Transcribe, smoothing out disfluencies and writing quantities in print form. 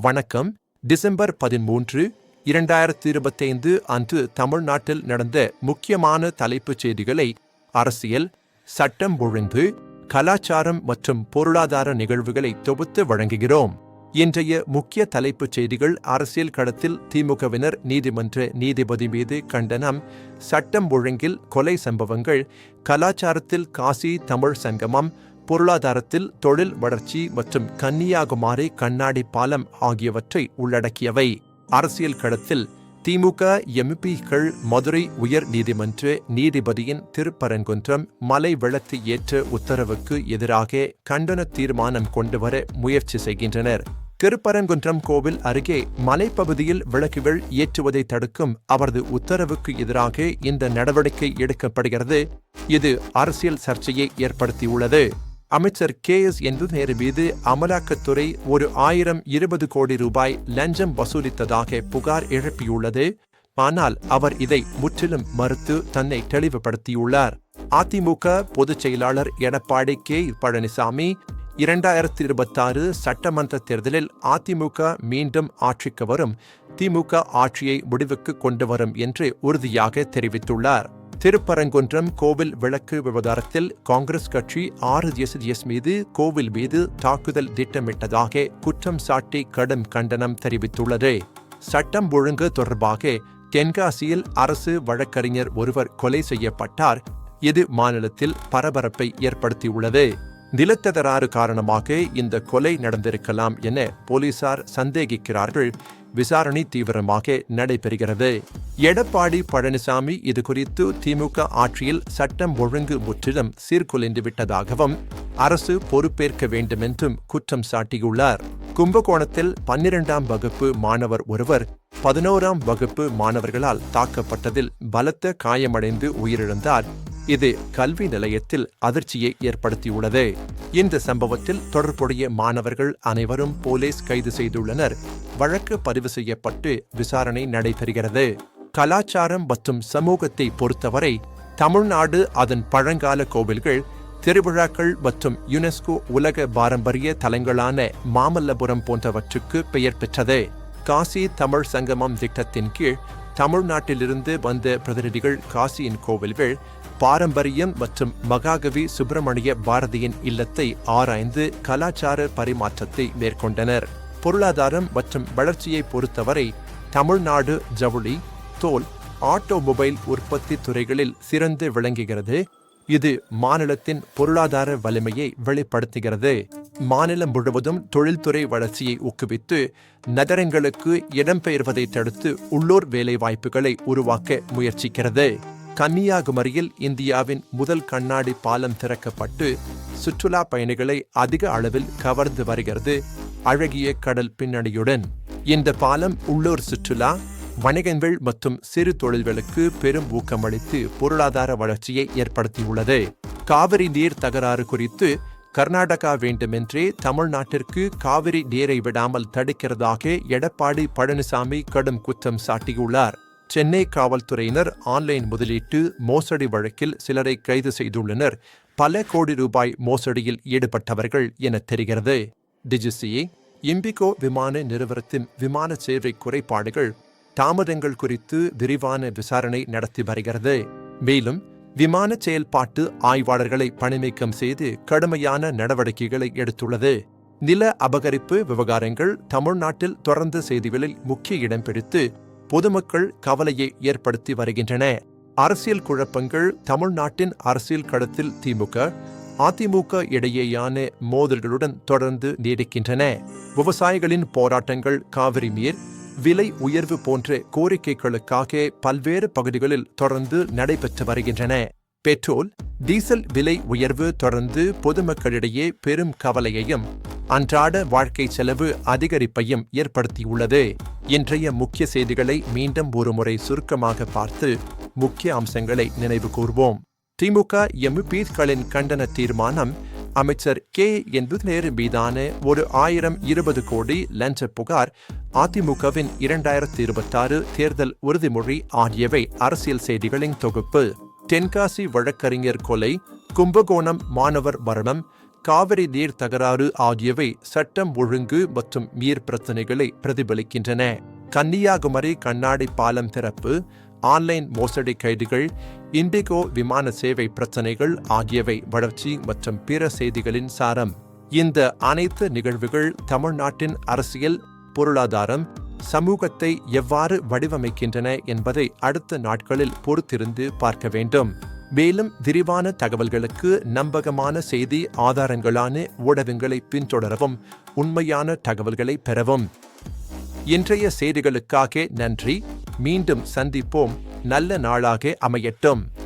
வணக்கம். டிசம்பர் 13, 2025 அன்று தமிழ்நாட்டில் நடந்த முக்கியமான தலைப்புச் செய்திகளை அரசியல், சட்டம் ஒழுங்கு, கலாச்சாரம் மற்றும் பொருளாதார நிகழ்வுகளை தொகுத்து வழங்குகிறோம். இன்றைய முக்கிய தலைப்புச் செய்திகள்: அரசியல் களத்தில் திமுகவினர் நீதிமன்ற நீதிபதி மீது கண்டனம், சட்டம் ஒழுங்கில் கொலை சம்பவங்கள், கலாச்சாரத்தில் காசி தமிழ் சங்கமம், பொருளாதாரத்தில் தொழில் வளர்ச்சி மற்றும் கன்னியாகுமரி கண்ணாடி பாலம் ஆகியவற்றை உள்ளடக்கியவை. அரசியல் களத்தில் திமுக எம்பிக்கள் மதுரை உயர் நீதிமன்ற நீதிபதியின் திருப்பரங்குன்றம் மலை வெள்ளத்தை ஏற்ற உத்தரவுக்கு எதிராக கண்டன தீர்மானம் கொண்டுவர முயற்சி செய்கின்றனர். திருப்பரங்குன்றம் கோவில் அருகே மலைப்பகுதியில் விளக்குகள் ஏற்றுவதை தடுக்கும் அவரது உத்தரவுக்கு எதிராக இந்த நடவடிக்கை எடுக்கப்படுகிறது. இது அரசியல் சர்ச்சையை ஏற்படுத்தியுள்ளது. அமைச்சர் KS நேரு மீது அமலாக்கத்துறை 1020 கோடி ரூபாய் லஞ்சம் வசூலித்ததாக புகார் எழுப்பியுள்ளது. ஆனால் அவர் இதை முற்றிலும் மறுத்து தன்னை தெளிவுபடுத்தியுள்ளார். அதிமுக பொதுச் செயலாளர் எடப்பாடி பழனிசாமி 2026 சட்டமன்ற தேர்தலில் அதிமுக மீண்டும் ஆட்சிக்கு வரும், திமுக ஆட்சியை முடிவுக்கு கொண்டு வரும் என்று உறுதியாக தெரிவித்துள்ளார். திருப்பரங்குன்றம் கோவில் விளக்கு விவகாரத்தில் காங்கிரஸ் கட்சி RSS மீது கோவில் மீது தாக்குதல் திட்டமிட்டதாக குற்றம் சாட்டி கடும் கண்டனம் தெரிவித்துள்ளது. சட்டம் ஒழுங்கு தொடர்பாக தென்காசியில் அரசு வழக்கறிஞர் ஒருவர் கொலை செய்யப்பட்டார். இது மாநிலத்தில் பரபரப்பை ஏற்படுத்தியுள்ளது. நிலத்தகராறு காரணமாக இந்த கொலை நடந்திருக்கலாம் என போலீசார் சந்தேகிக்கிறார்கள். விசாரணை தீவிரமாக நடைபெறுகிறது. எடப்பாடி பழனிசாமி இதுகுறித்து திமுக ஆட்சியில் சட்டம் ஒழுங்கு முற்றிலும் சீர்குலைந்து விட்டதாகவும் அரசு பொறுப்பேற்க வேண்டுமென்றும் குற்றம் சாட்டியுள்ளார். கும்பகோணத்தில் 12ஆம் வகுப்பு மாணவர் ஒருவர் 11ஆம் வகுப்பு மாணவர்களால் தாக்கப்பட்டதில் பலத்த காயமடைந்து உயிரிழந்தார். இது கல்வி நிலையத்தில் அதிர்ச்சியை ஏற்படுத்தியுள்ளது. இந்த சம்பவத்தில் தொடர்புடைய மாணவர்கள் அனைவரும் போலீஸ் கைது செய்துள்ளனர். வழக்கு பதிவு செய்யப்பட்டு விசாரணை நடைபெறுகிறது. கலாச்சாரம் மற்றும் சமூகத்தை பொறுத்தவரை தமிழ்நாடு அதன் பழங்கால கோவில்கள், திருவிழாக்கள் மற்றும் யுனெஸ்கோ உலக பாரம்பரிய தலங்களான மாமல்லபுரம் போன்றவற்றுக்கு பெயர் பெற்றது. காசி தமிழ் சங்கமம் திட்டத்தின் கீழ் தமிழ்நாட்டிலிருந்து வந்த பிரதிநிதிகள் காசியின் கோவில்கள், பாரம்பரியம் மற்றும் மகாகவி சுப்பிரமணிய பாரதியின் இல்லத்தை ஆராய்ந்து கலாச்சார பரிமாற்றத்தை மேற்கொண்டனர். பொருளாதாரம் மற்றும் வளர்ச்சியை பொறுத்தவரை தமிழ்நாடு ஜவுளி, தோல், ஆட்டோமொபைல் உற்பத்தி துறைகளில் சிறந்து விளங்குகிறது. இது மாநிலத்தின் பொருளாதார வலிமையை வெளிப்படுத்துகிறது. மாநிலம் முழுவதும் தொழில்துறை வளர்ச்சியை ஊக்குவித்து நகரங்களுக்கு இடம்பெயர்வதை தடுத்து உள்ளூர் வேலைவாய்ப்புகளை உருவாக்க முயற்சிக்கிறது. கன்னியாகுமரியில் இந்தியாவின் முதல் கண்ணாடி பாலம் திறக்கப்பட்டு சுற்றுலா பயணிகளை அதிக அளவில் கவர்ந்து வருகிறது. அழகிய கடல் பின்னணியுடன் இந்த பாலம் உள்ளூர் சுற்றுலா, வணிகங்கள் மற்றும் சிறு தொழில்களுக்கு பெரும் ஊக்கமளித்து பொருளாதார வளர்ச்சியை ஏற்படுத்தியுள்ளது. காவிரி நீர் தகராறு குறித்து கர்நாடகா வேண்டுமென்றே தமிழ்நாட்டிற்கு காவிரி நீரை விடாமல் தடுக்கிறதாக எடப்பாடி பழனிசாமி கடும் குற்றம் சாட்டியுள்ளார். சென்னை காவல்துறையினர் ஆன்லைன் முதலீட்டு மோசடி வழக்கில் சிலரை கைது செய்துள்ளனர். பல கோடி ரூபாய் மோசடியில் ஈடுபட்டவர்கள் என தெரிகிறது. டிஜிசிஏ இண்டிகோ விமான நிறுவனத்தின் விமான சேவை குறைபாடுகள், தாமதங்கள் குறித்து விரிவான விசாரணை நடத்தி வருகிறது. மேலும் விமான செயல்பாட்டு ஆய்வாளர்களை பணிநீக்கம் செய்து கடுமையான நடவடிக்கைகளை எடுத்துள்ளது. நில அபகரிப்பு விவகாரங்கள் தமிழ்நாட்டில் தொடர்ந்து செய்திகளில் முக்கிய இடம் பிடித்து பொதுமக்கள் கவலையை ஏற்படுத்தி வருகின்றன. அரசியல் குழப்பங்கள் தமிழ்நாட்டின் அரசியல் களத்தில் திமுக, அதிமுக இடையேயான மோதல்களுடன் தொடர்ந்து நீடிக்கின்றன. விவசாயிகளின் போராட்டங்கள், காவிரி நீர் விலை உயர்வு போன்ற கோரிக்கைகளுக்காக பல்வேறு பகுதிகளில் தொடர்ந்து நடைபெற்று வருகின்றன. பெட்ரோல், டீசல் விலை உயர்வு தொடர்ந்து பொதுமக்களிடையே பெரும் கவலையையும் அன்றாட வாழ்க்கை செலவு அதிகரிப்பையும் ஏற்படுத்தியுள்ளது. இன்றைய முக்கிய செய்திகளை மீண்டும் ஒருமுறை சுருக்கமாக பார்த்து முக்கிய அம்சங்களை நினைவு கூர்வோம். திமுக எம்பிக்களின் கண்டன தீர்மானம். அமைச்சர் நேரு மீதான 1020 கோடி லஞ்ச புகார், அதிமுகவின் 2026 தேர்தல் உறுதிமொழி ஆகியவை அரசியல் செய்திகளின் தொகுப்பு. தென்காசி வழக்கறிஞர் கொலை, கும்பகோணம் மாணவர் மரணம், காவிரி நீர் தகராறு ஆகியவை சட்டம் ஒழுங்கு மற்றும் நீர் பிரச்சினைகளை பிரதிபலிக்கின்றன. கன்னியாகுமரி கண்ணாடி பாலம் திறப்பு, ஆன்லைன் மோசடி கைதுகள், இண்டிகோ விமான சேவை பிரச்சினைகள் ஆகியவை வளர்ச்சி மற்றும் பிற செய்திகளின் சாரம். இந்த அனைத்து நிகழ்வுகள் தமிழ்நாட்டின் அரசியல், பொருளாதாரம், சமூகத்தை எவ்வாறு வடிவமைக்கின்றன என்பதை அடுத்த நாட்களில் பொறுத்திருந்து பார்க்க வேண்டும். மேலும் விரிவான தகவல்களுக்கு நம்பகமான செய்தி ஆதாரங்களான ஊடகங்களை பின்தொடரவும், உண்மையான தகவல்களை பெறவும். இன்றைய செய்திகளுக்காக நன்றி. மீண்டும் சந்திப்போம். நல்ல நாளாக அமையட்டும்.